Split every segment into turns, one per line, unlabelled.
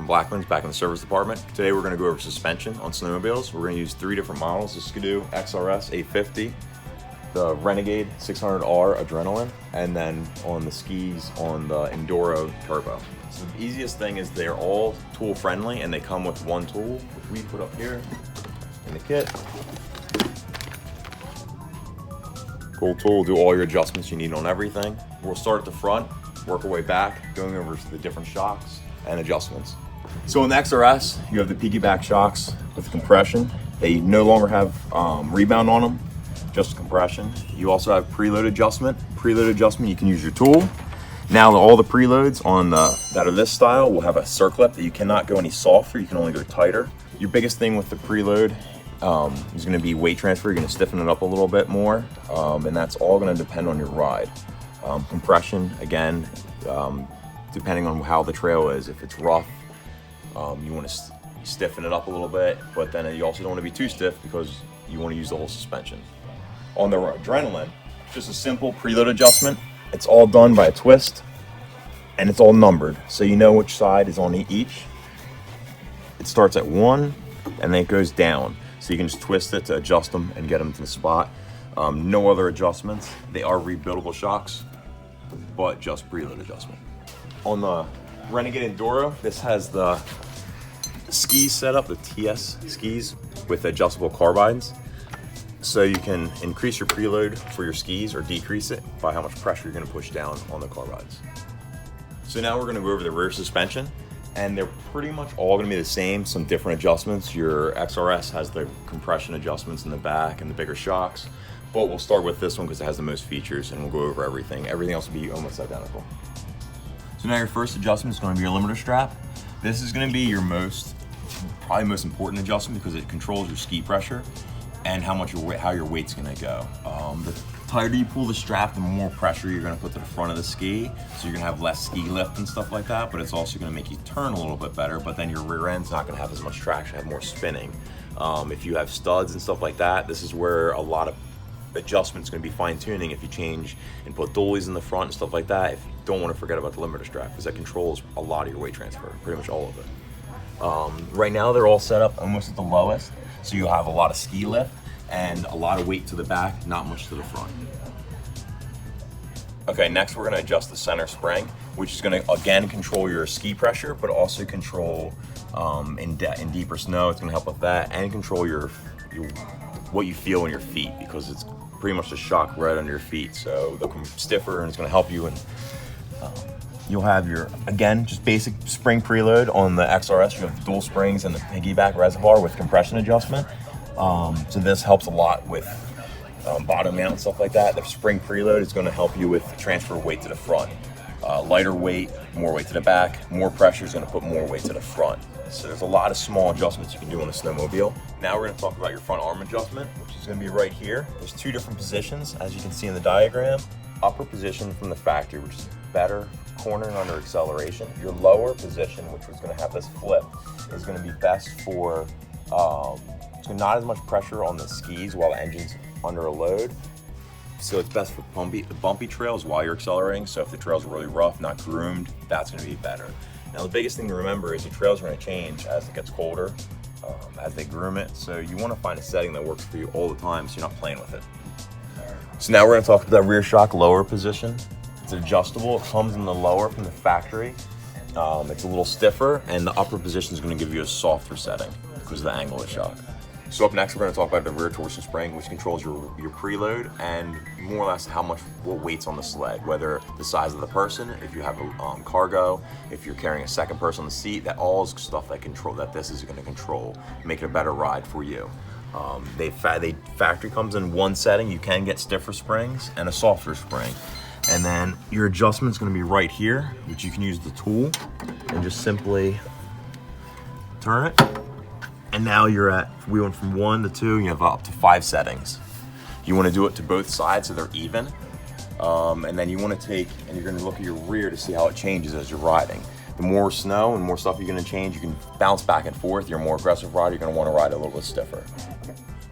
from Blackmans back in the service department. Today we're going to go over suspension on snowmobiles. We're going to use 3 different models: the Skidoo XRS 850, the Renegade 600R Adrenaline, and then on the skis on the Enduro Turbo. So the easiest thing is they're all tool friendly and they come with one tool, which we put up here in the kit. Cool tool, do all your adjustments you need on everything. We'll start at the front, work our way back, going over the different shocks and adjustments. So in the XRS, you have the piggyback shocks with compression. They no longer have rebound on them, just compression. You also have preload adjustment. Preload adjustment, you can use your tool. Now all the preloads on that are this style will have a circlip that you cannot go any softer, you can only go tighter. Your biggest thing with the preload is going to be weight transfer. You're going to stiffen it up a little bit more, and that's all going to depend on your ride. Compression, again, depending on how the trail is. If it's rough, you want to stiffen it up a little bit, but then you also don't want to be too stiff because you want to use the whole suspension. On the Adrenaline, just a simple preload adjustment. It's all done by a twist, and it's all numbered, so you know which side is on each. It starts at 1, and then it goes down, so you can just twist it to adjust them and get them to the spot. No other adjustments. They are rebuildable shocks, but just preload adjustment. On the Renegade Enduro, this has the skis set up, the TS skis with adjustable carbines. So you can increase your preload for your skis or decrease it by how much pressure you're going to push down on the carbines. So now we're going to go over the rear suspension, and they're pretty much all going to be the same, some different adjustments. Your XRS has the compression adjustments in the back and the bigger shocks, but we'll start with this one because it has the most features, and we'll go over everything. Everything else will be almost identical. So now your first adjustment is going to be your limiter strap. This is going to be your probably most important adjustment because it controls your ski pressure and how your weight's gonna go. The tighter you pull the strap, the more pressure you're gonna put to the front of the ski, so you're gonna have less ski lift and stuff like that, but it's also gonna make you turn a little bit better, but then your rear end's not gonna have as much traction, have more spinning. If you have studs and stuff like that, this is where a lot of adjustments gonna be fine tuning. If you change and put dollies in the front and stuff like that, if you don't wanna forget about the limiter strap, because that controls a lot of your weight transfer, pretty much all of it. Right now they're all set up almost at the lowest, so you'll have a lot of ski lift and a lot of weight to the back, not much to the front. Okay, next we're gonna adjust the center spring, which is gonna, again, control your ski pressure, but also control in deeper snow, it's gonna help with that, and control your what you feel in your feet, because it's pretty much the shock right under your feet, so they'll come stiffer and it's gonna help you. And you'll have your, again, just basic spring preload on the XRS. You have dual springs and the piggyback reservoir with compression adjustment. So this helps a lot with bottom mount and stuff like that. The spring preload is going to help you with transfer weight to the front. Lighter weight, more weight to the back. More pressure is going to put more weight to the front. So there's a lot of small adjustments you can do on a snowmobile. Now we're going to talk about your front arm adjustment, which is going to be right here. There's 2 different positions, as you can see in the diagram. Upper position from the factory, which is better cornering under acceleration. Your lower position, which was going to have this flip, is going to be best for not as much pressure on the skis while the engine's under a load. So it's best for the bumpy trails while you're accelerating. So if the trails are really rough, not groomed, that's going to be better. Now the biggest thing to remember is the trails are going to change as it gets colder, as they groom it. So you want to find a setting that works for you all the time so you're not playing with it. So now we're going to talk about that rear shock lower position. It's adjustable. It comes in the lower from the factory. It's a little stiffer, and the upper position is going to give you a softer setting because of the angle of the shock. So up next, we're going to talk about the rear torsion spring, which controls your preload and more or less what weight's on the sled, whether the size of the person, if you have a cargo, if you're carrying a second person on the seat, that all is stuff that this is going to control, make it a better ride for you. Factory comes in one setting. You can get stiffer springs and a softer spring. And then your adjustment is going to be right here, which you can use the tool and just simply turn it. And now we went from 1 to 2, you have up to 5 settings. You want to do it to both sides so they're even. And then you want to you're going to look at your rear to see how it changes as you're riding. The more snow and more stuff you're going to change, you can bounce back and forth. You're a more aggressive rider, you're going to want to ride a little bit stiffer.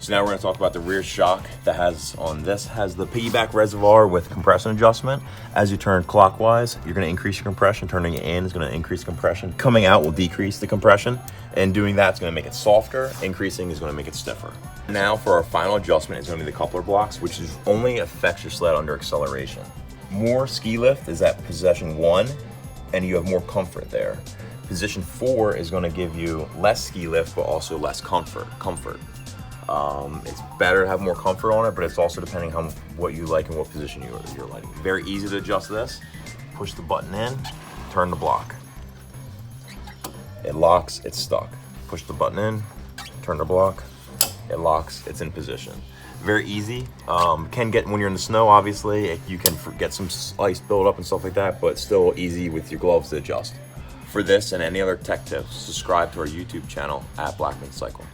So now we're going to talk about the rear shock that has on this has the piggyback reservoir with compression adjustment. As you turn clockwise, you're going to increase your compression. Turning it in is going to increase compression. Coming out will decrease the compression, and doing that is going to make it softer. Increasing is going to make it stiffer. Now for our final adjustment is going to be the coupler blocks, which is only affects your sled under acceleration. More ski lift is at position 1, and you have more comfort there. Position 4 is going to give you less ski lift, but also less comfort. It's better to have more comfort on it, but it's also depending on what you like and what position you're liking. Very easy to adjust this. Push the button in, turn the block. It locks, it's stuck. Push the button in, turn the block, it locks, it's in position. Very easy. Can get when you're in the snow, obviously, you can get some ice build up and stuff like that, but still easy with your gloves to adjust. For this and any other tech tips, subscribe to our YouTube channel at Blackmans Cycle.